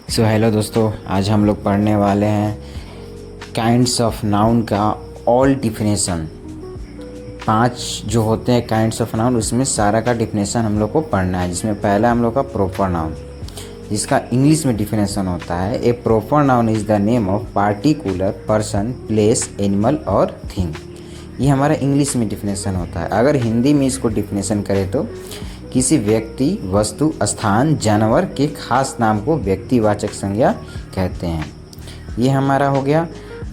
So hello दोस्तों, आज हम लोग पढ़ने वाले हैं काइंड्स ऑफ नाउन का ऑल डिफिनेशन। 5 जो होते हैं काइंड्स ऑफ नाउन, उसमें सारा का डिफिनेशन हम लोग को पढ़ना है। जिसमें पहला हम लोग का प्रॉपर नाउन, जिसका इंग्लिश में डिफिनेशन होता है a proper noun is the name of particular person, place, animal और थिंग। ये हमारा इंग्लिश में डिफिनेशन होता है। अगर हिंदी में इसको डिफिनेशन करें तो किसी व्यक्ति, वस्तु, स्थान, जानवर के खास नाम को व्यक्तिवाचक संज्ञा कहते हैं। ये हमारा हो गया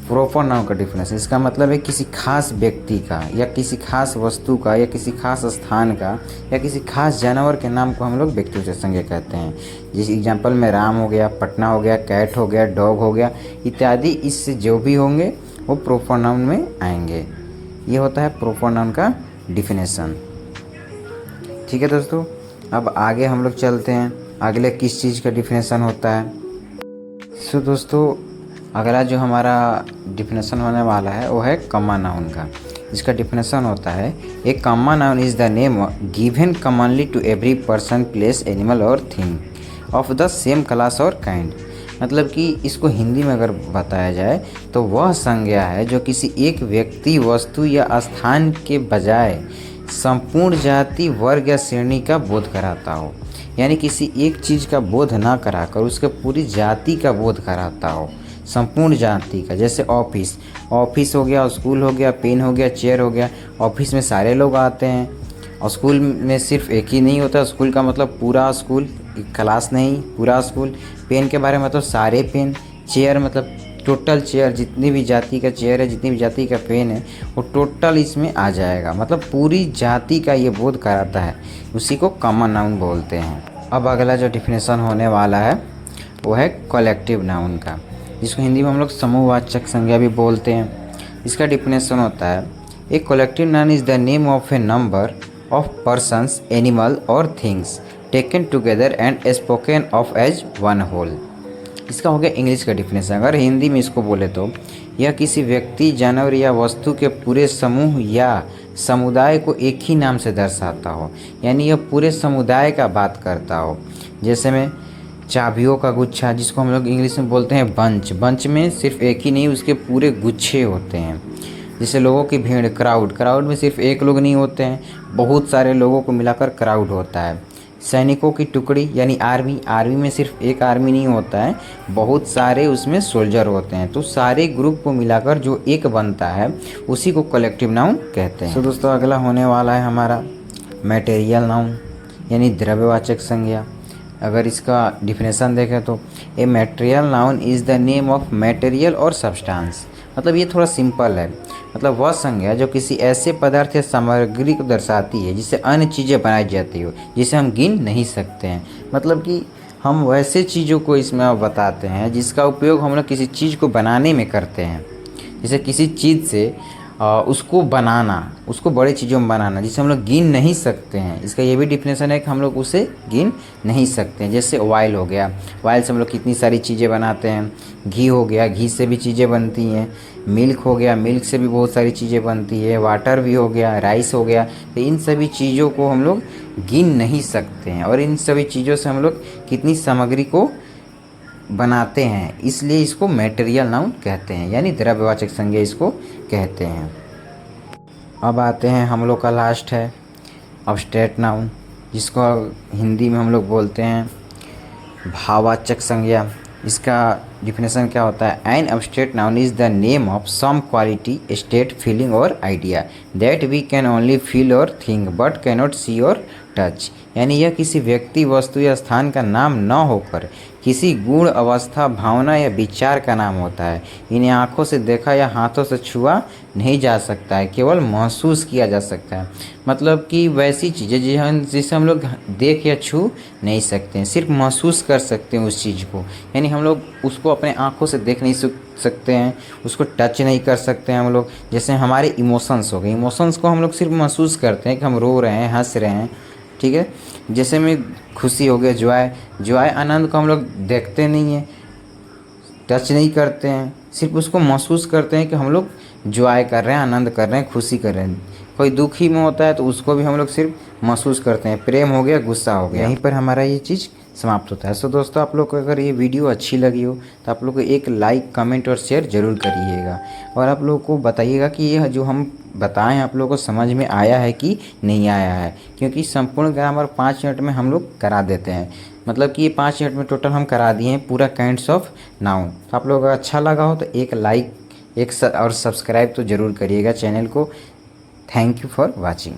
प्रॉपर नाउन का डिफिनेशन। इसका मतलब है किसी खास व्यक्ति का या किसी खास वस्तु का या किसी खास स्थान का या किसी खास जानवर के नाम को हम लोग व्यक्तिवाचक संज्ञा कहते हैं। जिस एग्जाम्पल में राम हो गया, पटना हो गया, कैट हो गया, डॉग हो गया इत्यादि, इससे जो भी होंगे वो प्रॉपर नाउन में आएंगे। ये होता है प्रॉपर नाउन का डिफिनेशन। ठीक है दोस्तों, अब आगे हम लोग चलते हैं। अगले किस चीज़ का डिफिनेशन होता है। सो दोस्तों, अगला जो हमारा डिफिनेशन होने वाला है वो है कॉमन नाउन का। इसका डिफिनेशन होता है a common noun is the name given commonly to every person, place, animal और thing of the same class और काइंड। मतलब कि इसको हिंदी में अगर बताया जाए तो वह संज्ञा है जो किसी एक व्यक्ति, वस्तु या स्थान के बजाय संपूर्ण जाति, वर्ग या श्रेणी का बोध कराता हो। यानी किसी एक चीज़ का बोध ना कराकर उसके पूरी जाति का बोध कराता हो, संपूर्ण जाति का। जैसे ऑफिस हो गया, स्कूल हो गया, पेन हो गया, चेयर हो गया। ऑफिस में सारे लोग आते हैं और स्कूल में सिर्फ एक ही नहीं होता। स्कूल का मतलब पूरा स्कूल, क्लास नहीं, पूरा स्कूल। पेन के बारे में मतलब सारे पेन। चेयर मतलब टोटल चेयर, जितनी भी जाति का चेयर है, जितनी भी जाति का पेन है, वो टोटल इसमें आ जाएगा। मतलब पूरी जाति का ये बोध कराता है, उसी को कॉमन नाउन बोलते हैं। अब अगला जो डिफिनेशन होने वाला है वो है कलेक्टिव नाउन का, जिसको हिंदी में हम लोग समूहवाचक संज्ञा भी बोलते हैं। इसका डिफिनेशन होता है a collective noun is the name of a number of persons, animal और things taken together and spoken of as one whole. इसका हो गया इंग्लिश का डिफिनेशन। अगर हिंदी में इसको बोले तो यह किसी व्यक्ति, जानवर या वस्तु के पूरे समूह या समुदाय को एक ही नाम से दर्शाता हो। यानी यह पूरे समुदाय का बात करता हो। जैसे में चाबियों का गुच्छा, जिसको हम लोग इंग्लिश में बोलते हैं बंच। बंच में सिर्फ एक ही नहीं, उसके पूरे गुच्छे होते हैं। जैसे लोगों की भीड़, क्राउड में सिर्फ एक लोग नहीं होते हैं, बहुत सारे लोगों को मिलाकर क्राउड होता है। सैनिकों की टुकड़ी यानी आर्मी में सिर्फ एक आर्मी नहीं होता है, बहुत सारे उसमें सोल्जर होते हैं। तो सारे ग्रुप को मिलाकर जो एक बनता है उसी को कलेक्टिव नाउन कहते हैं। तो दोस्तों, अगला होने वाला है हमारा मटेरियल नाउन यानी द्रव्यवाचक संज्ञा। अगर इसका डिफिनेशन देखें तो a material noun is the name of material और सब्सटेंस। मतलब ये थोड़ा सिंपल है। मतलब वह संज्ञा जो किसी ऐसे पदार्थ या सामग्री को दर्शाती है जिससे अन्य चीज़ें बनाई जाती हो, जिसे हम गिन नहीं सकते हैं। मतलब कि हम वैसे चीज़ों को इसमें बताते हैं जिसका उपयोग हम लोग किसी चीज़ को बनाने में करते हैं। जैसे किसी चीज़ से उसको बनाना, उसको बड़े चीज़ों में बनाना, जिसे हम लोग गिन नहीं सकते हैं। इसका ये भी डिफिनेशन है कि हम लोग उसे गिन नहीं सकते हैं। जैसे ऑयल हो गया, ऑयल से हम लोग कितनी सारी चीज़ें बनाते हैं। घी हो गया, घी से भी चीज़ें बनती हैं। मिल्क हो गया, मिल्क से भी बहुत सारी चीज़ें बनती है। वाटर भी हो गया, राइस हो गया। तो इन सभी चीज़ों को हम लोग गिन नहीं सकते हैं और इन सभी चीज़ों से हम लोग कितनी सामग्री को बनाते हैं, इसलिए इसको मटेरियल नाउन कहते हैं, यानी द्रव्यवाचक संज्ञा इसको कहते हैं। अब आते हैं हम लोग का लास्ट है अब्स्ट्रैक्ट नाउन, जिसको हिंदी में हम लोग बोलते हैं भाववाचक संज्ञा। इसका डिफिनेशन क्या होता है। An abstract noun is the name of some quality, state, feeling और idea that we can only feel और थिंक बट कैनॉट सी और टच। यानी यह किसी व्यक्ति, वस्तु या स्थान का नाम न होकर किसी गुण, अवस्था, भावना या विचार का नाम होता है। इन्हें आँखों से देखा या हाथों से छुआ नहीं जा सकता है, केवल महसूस किया जा सकता है। मतलब कि वैसी चीज़ें जिसे हम लोग देख या छू नहीं सकते हैं, सिर्फ महसूस कर सकते हैं उस चीज़ को। यानी हम लोग उसको अपने आँखों से देख नहीं सकते हैं, उसको टच नहीं कर सकते हैं हम लोग। जैसे हमारे इमोशंस हो गए, इमोशंस को हम लोग सिर्फ महसूस करते हैं कि हम रो रहे हैं, हंस रहे हैं। ठीक है, जैसे में खुशी हो गया, जॉय, आनंद को हम लोग देखते नहीं हैं, टच नहीं करते हैं, सिर्फ उसको महसूस करते हैं कि हम लोग जॉय कर रहे हैं, आनंद कर रहे हैं, खुशी कर रहे हैं। कोई दुखी में होता है तो उसको भी हम लोग सिर्फ महसूस करते हैं। प्रेम हो गया, गुस्सा हो गया, यहीं पर हमारा ये चीज़ समाप्त होता है। सो दोस्तों, आप लोग को अगर ये वीडियो अच्छी लगी हो तो आप लोग को एक लाइक, कमेंट और शेयर ज़रूर करिएगा, और आप लोग को बताइएगा कि ये जो हम बताएं आप लोगों को समझ में आया है कि नहीं आया है, क्योंकि संपूर्ण ग्रामर 5 मिनट में हम लोग करा देते हैं। मतलब कि ये 5 मिनट में टोटल हम करा दिए हैं पूरा काइंड्स ऑफ नाउन। तो आप लोगों को अच्छा लगा हो तो एक लाइक और सब्सक्राइब तो ज़रूर करिएगा चैनल को। Thank you for watching.